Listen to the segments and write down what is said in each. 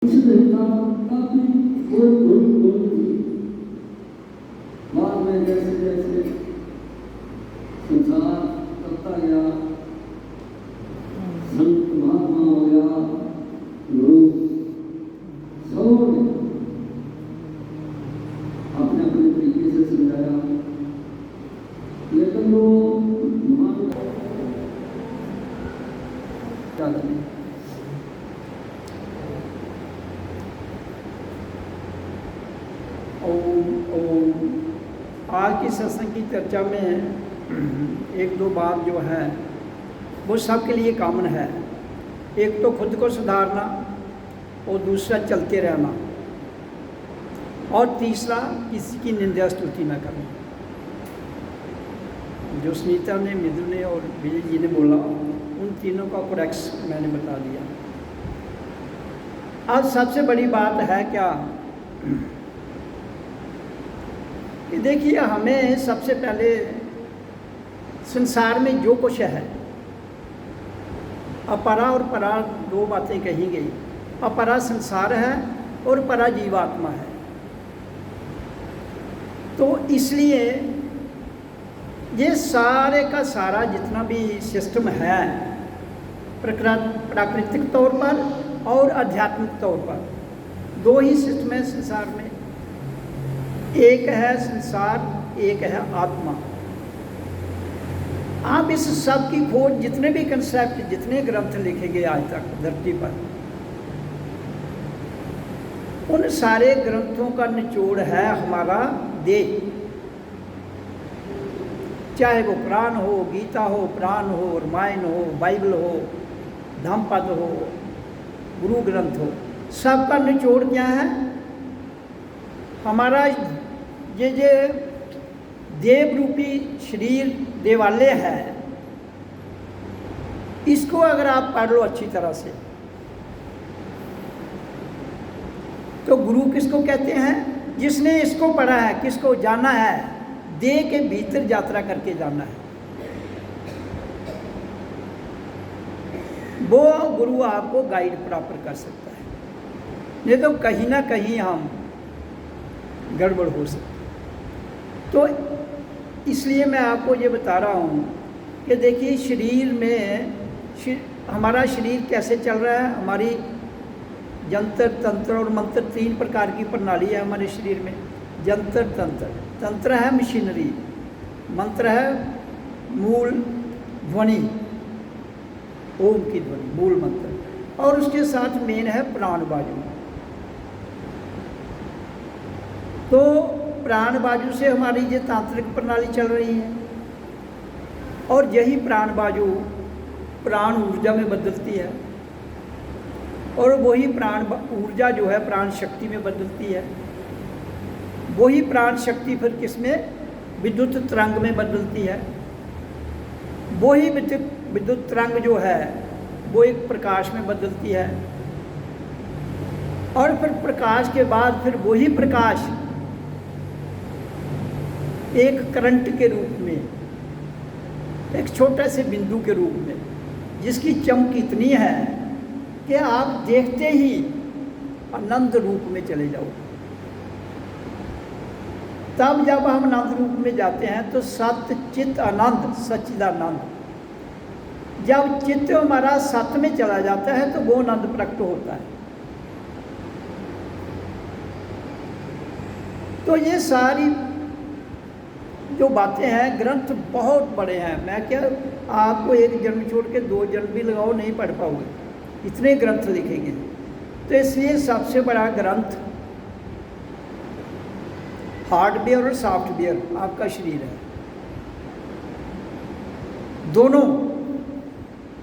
काफी बाद में जैसे जैसे संसार करता गया, संत महात्मा हो गया, लोग सबों ने अपने अपने तरीके से समझाया, लेकिन वो आज की सत्संग की चर्चा में एक दो बात जो है वो सबके लिए कॉमन है। एक तो खुद को सुधारना और दूसरा चलते रहना और तीसरा किसी की निंदा स्तुति न करना। जो सुनीता ने, मिथुन ने और विजय जी ने बोला, उन तीनों का करेक्ट मैंने बता दिया। आज सबसे बड़ी बात है क्या कि देखिए, हमें सबसे पहले संसार में जो कुछ है, अपरा और परा दो बातें कही गई। अपरा संसार है और परा जीवात्मा है। तो इसलिए ये सारे का सारा जितना भी सिस्टम है, प्राकृतिक तौर पर और आध्यात्मिक तौर पर, दो ही सिस्टम है संसार में। एक है संसार, एक है आत्मा। आप इस सब की खोज, जितने भी कंसेप्ट, जितने ग्रंथ लिखे गए आज तक धरती पर, उन सारे ग्रंथों का निचोड़ है हमारा देह। चाहे वो पुराण हो, गीता हो, पुराण हो, रामायण हो, बाइबल हो, धम्मपद हो, गुरु ग्रंथ हो, सबका निचोड़ क्या है? हमारा ये देव रूपी शरीर देवालय है, इसको अगर आप पढ़ लो अच्छी तरह से, तो गुरु किसको कहते हैं? जिसने इसको पढ़ा है, किसको जाना है, देह के भीतर यात्रा करके जाना है, वो गुरु आपको गाइड प्राप्त कर सकता है। नहीं तो कहीं ना कहीं हम गड़बड़ हो सकती। तो इसलिए मैं आपको ये बता रहा हूँ कि देखिए, शरीर में हमारा शरीर कैसे चल रहा है। हमारी जंतर, तंत्र और मंत्र, तीन प्रकार की प्रणाली है हमारे शरीर में। जंतर तंत्र, तंत्र है मशीनरी, मंत्र है मूल ध्वनि, ओम की ध्वनि, मूल मंत्र, और उसके साथ मेन है प्राण बाजू। तो प्राण बाजू से हमारी ये तांत्रिक प्रणाली चल रही है, और यही प्राण बाजू प्राण ऊर्जा में बदलती है, और वही प्राण ऊर्जा जो है प्राण शक्ति में बदलती है। वही प्राण शक्ति फिर किसमें? विद्युत तरंग में बदलती है। वही विद्युत तरंग जो है वो एक प्रकाश में बदलती है, और फिर प्रकाश के बाद फिर वही प्रकाश एक करंट के रूप में, एक छोटे से बिंदु के रूप में, जिसकी चमक इतनी है कि आप देखते ही आनंद रूप में चले जाओ। तब जब हम आनंद रूप में जाते हैं तो सत्य चित्त आनंद, सच्चिदानंद, जब चित्त हमारा सत्य में चला जाता है तो वो आनंद प्रकट होता है। तो ये सारी जो बातें हैं, ग्रंथ बहुत बड़े हैं। मैं क्या आपको एक जन्म छोड़ के दो जन्म भी लगाओ नहीं पढ़ पाओगे, इतने ग्रंथ लिखेंगे। तो इसलिए सबसे बड़ा ग्रंथ हार्डवेयर और सॉफ्टवेयर आपका शरीर है, दोनों।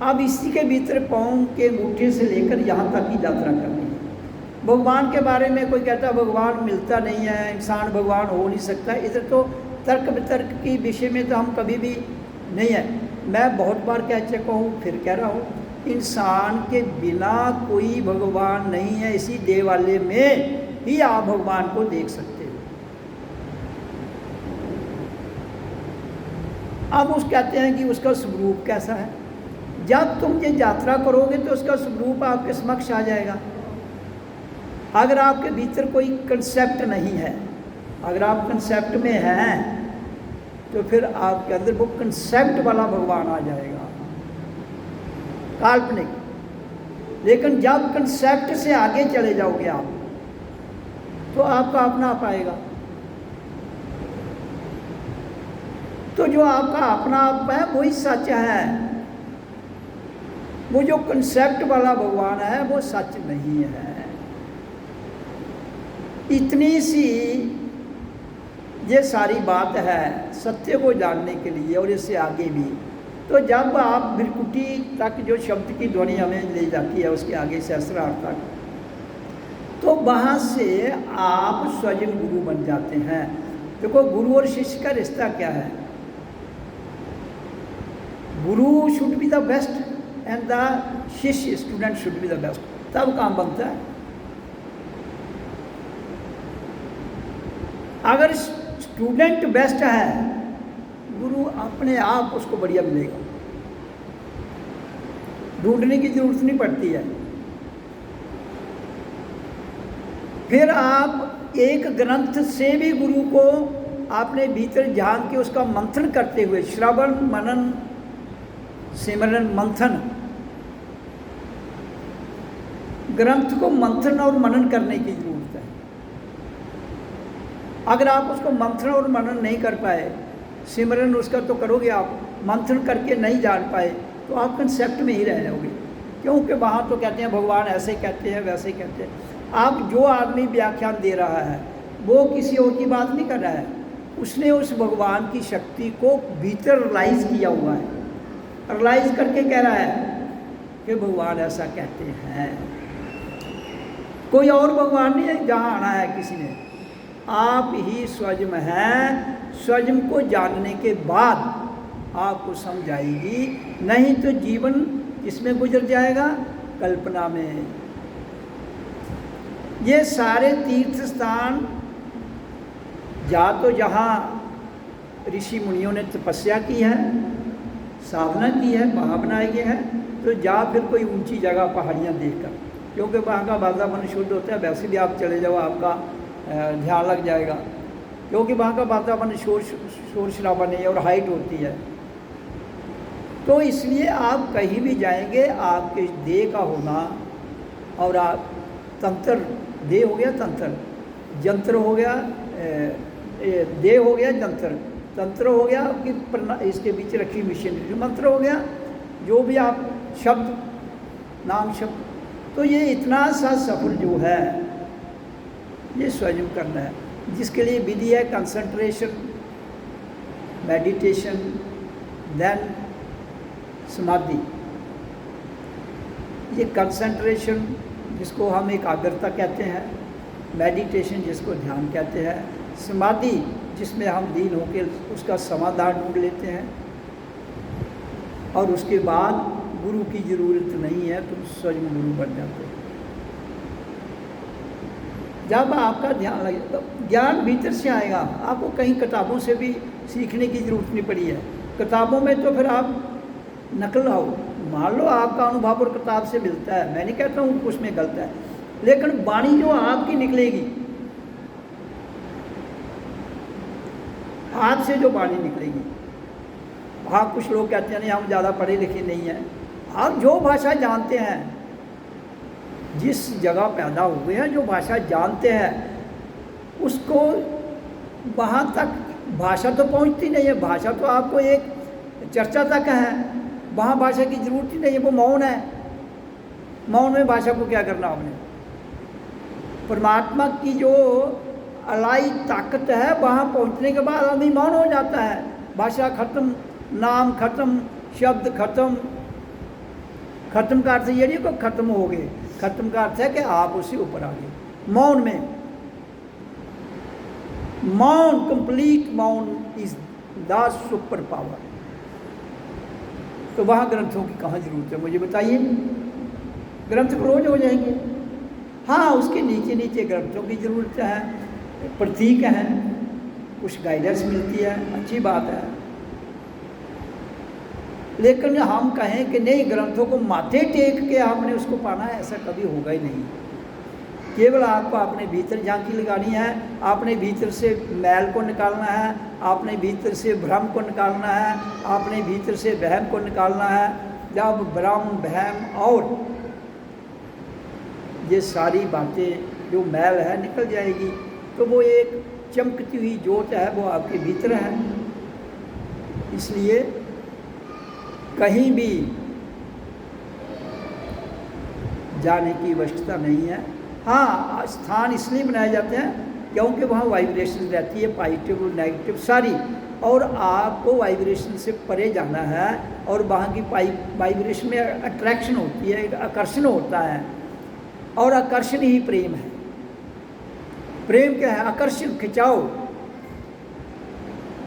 अब इसी के भीतर पाँव के अंगूठे से लेकर यहाँ तक की यात्रा करनी है। भगवान के बारे में कोई कहता है भगवान मिलता नहीं है, इंसान भगवान हो नहीं सकता, इधर तो तर्क वितर्क की विषय में तो हम कभी भी नहीं है। मैं बहुत बार कह चुका हूँ, फिर कह रहा हूँ, इंसान के बिना कोई भगवान नहीं है। इसी देवालय में ही आप भगवान को देख सकते हो। अब उस कहते हैं कि उसका स्वरूप कैसा है। जब तुम ये यात्रा करोगे तो उसका स्वरूप आपके समक्ष आ जाएगा। अगर आपके भीतर कोई कंसेप्ट नहीं है, अगर आप कंसेप्ट में हैं तो फिर आपके अंदर वो कंसेप्ट वाला भगवान आ जाएगा, काल्पनिक। लेकिन जब कंसेप्ट से आगे चले जाओगे आप तो आपका अपना आप आएगा। तो जो आपका अपना आप है वही सच है। वो जो कंसेप्ट वाला भगवान है वो सच नहीं है। इतनी सी ये सारी बात है सत्य को जानने के लिए, और इससे आगे भी। तो जब आप भृकुटी तक जो शब्द की ध्वनि हमें ले जाती है, उसके आगे सहस्त्रार्थ तक, तो वहाँ से आप स्वयं गुरु बन जाते हैं। देखो, गुरु और शिष्य का रिश्ता क्या है? Guru should be the best and the shishya student should be the best, तब काम बनता है। अगर स्टूडेंट बेस्ट है, गुरु अपने आप उसको बढ़िया मिलेगा, ढूंढने की जरूरत नहीं पड़ती है। फिर आप एक ग्रंथ से भी गुरु को अपने भीतर झांक के उसका मंथन करते हुए, श्रवण मनन सिमरन मंथन, ग्रंथ को मंथन और मनन करने की जरूरत है। अगर आप उसको मंथन और मनन नहीं कर पाए, सिमरन उसका तो करोगे आप, मंथन करके नहीं जान पाए, तो आप कंसेप्ट में ही रह जाओगे। क्योंकि वहाँ तो कहते हैं भगवान ऐसे कहते हैं वैसे कहते हैं। आप जो आदमी व्याख्यान दे रहा है वो किसी और की बात नहीं कर रहा है, उसने उस भगवान की शक्ति को भीतर रियलाइज किया हुआ है, रियलाइज करके कह रहा है कि भगवान ऐसा कहते हैं। कोई और भगवान नहीं है जहाँ आना है किसी ने, आप ही स्वयं हैं। स्वयं को जानने के बाद आपको समझ आएगी, नहीं तो जीवन किसमें गुजर जाएगा? कल्पना में। ये सारे तीर्थ स्थान या तो जहाँ ऋषि मुनियों ने तपस्या की है, साधना की है, वहाँ बनाए गए हैं, तो या फिर कोई ऊंची जगह पहाड़ियाँ देखकर, क्योंकि वहाँ का वातावरण शुद्ध होता है। वैसे भी आप चले जाओ, आपका ध्यान लग जाएगा, क्योंकि वहाँ का वातावरण शोर शराबा नहीं है और हाइट होती है। तो इसलिए आप कहीं भी जाएंगे, आपके देह का होना, और आप तंत्र, देह हो गया तंत्र, जंत्र हो गया, देह हो गया जंत्र, तंत्र हो गया कि इसके बीच रखी मशीनरी, मंत्र हो गया, जो भी आप शब्द, नाम शब्द। तो ये इतना सा सफर जो है ये स्वयं करना है, जिसके लिए विधि है कंसंट्रेशन, मेडिटेशन, देन समाधि। ये कंसंट्रेशन जिसको हम एकाग्रता कहते हैं, मेडिटेशन जिसको ध्यान कहते हैं, समाधि जिसमें हम लीन होकर उसका समाधान ढूंढ लेते हैं, और उसके बाद गुरु की ज़रूरत नहीं है, तुम स्वयं गुरु बन जाते हो। जब आपका ध्यान लगे तो ज्ञान भीतर से आएगा, आपको कहीं किताबों से भी सीखने की ज़रूरत नहीं पड़ी है। किताबों में तो फिर आप नकल आओ, मान लो आपका अनुभव और किताब से मिलता है, मैं नहीं कहता हूँ उसमें गलत है, लेकिन वाणी जो आपकी निकलेगी, आपसे जो वाणी निकलेगी, हाँ कुछ लोग कहते हैं नहीं हम ज़्यादा पढ़े लिखे नहीं हैं, आप जो भाषा जानते हैं, जिस जगह पैदा हुए हैं, जो भाषा जानते हैं, उसको वहाँ तक भाषा तो पहुँचती नहीं है। भाषा तो आपको एक चर्चा तक है, वहाँ भाषा की ज़रूरत ही नहीं है, वो मौन है। मौन में भाषा को क्या करना आपने? परमात्मा की जो अलाई ताकत है, वहाँ पहुँचने के बाद आदमी मौन हो जाता है। भाषा खत्म, नाम खत्म, शब्द खत्म। खत्म का अर्थ ये नहीं कि खत्म हो गए, खत्म का अर्थ है कि आप उससे ऊपर आ गए। मौन में, मौन, कंप्लीट मौन इज द सुपर पावर। तो वहाँ ग्रंथों की कहाँ जरूरत है, मुझे बताइए। ग्रंथ रोज हो जाएंगे। हाँ, उसके नीचे नीचे ग्रंथों की ज़रूरत है, प्रतीक हैं, कुछ गाइडेंस मिलती है, अच्छी बात है। लेकिन हम कहें कि नहीं ग्रंथों को माथे टेक के आपने उसको पाना है, ऐसा कभी होगा ही नहीं। केवल आपको अपने भीतर झांकी लगानी है, अपने भीतर से मैल को निकालना है, अपने भीतर से भ्रम को निकालना है, अपने भीतर से वहम को निकालना है। जब भ्रम वहम और ये सारी बातें जो मैल है निकल जाएगी, तो वो एक चमकती हुई ज्योत है, वो आपके भीतर है। इसलिए कहीं भी जाने की आवश्यकता नहीं है। हाँ, स्थान इसलिए बनाए जाते हैं क्योंकि वहाँ वाइब्रेशन रहती है, पॉजिटिव और नेगेटिव सारी, और आपको वाइब्रेशन से परे जाना है, और वहाँ की वाइब्रेशन में अट्रैक्शन होती है, एक आकर्षण होता है, और आकर्षण ही प्रेम है। प्रेम क्या है? आकर्षण, खिंचाव।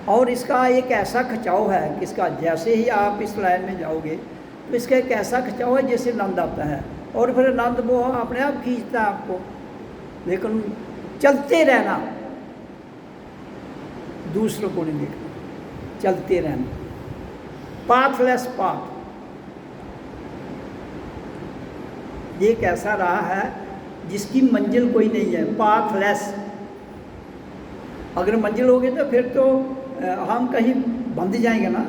और इसका एक ऐसा खिंचाव है कि इसका जैसे ही आप इस लाइन में जाओगे तो इसका एक ऐसा खिंचाव है जैसे आनंद आता है, और फिर आनंद वो अपने आप खींचता है आपको। लेकिन चलते रहना, दूसरों को नहीं देखना, चलते रहना, पाथलेस पाथ। ये एक ऐसा राह है जिसकी मंजिल कोई नहीं है, पाथलेस। अगर मंजिल होगी तो फिर तो हम कहीं बंध जाएंगे ना,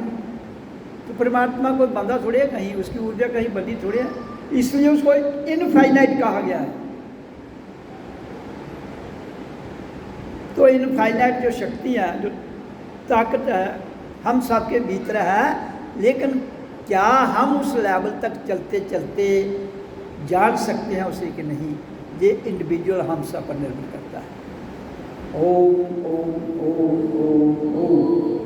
तो परमात्मा कोई बंधा थोड़ी है कहीं, उसकी ऊर्जा कहीं बंधी थोड़ी है, इसलिए उसको इनफाइनाइट कहा गया है। तो इनफाइनाइट जो शक्ति है, जो ताकत है, हम सबके भीतर है, लेकिन क्या हम उस लेवल तक चलते चलते जान सकते हैं उसे कि नहीं, ये इंडिविजुअल हम सब पर निर्भर करता है। ओम ओम ओम ओम ओम।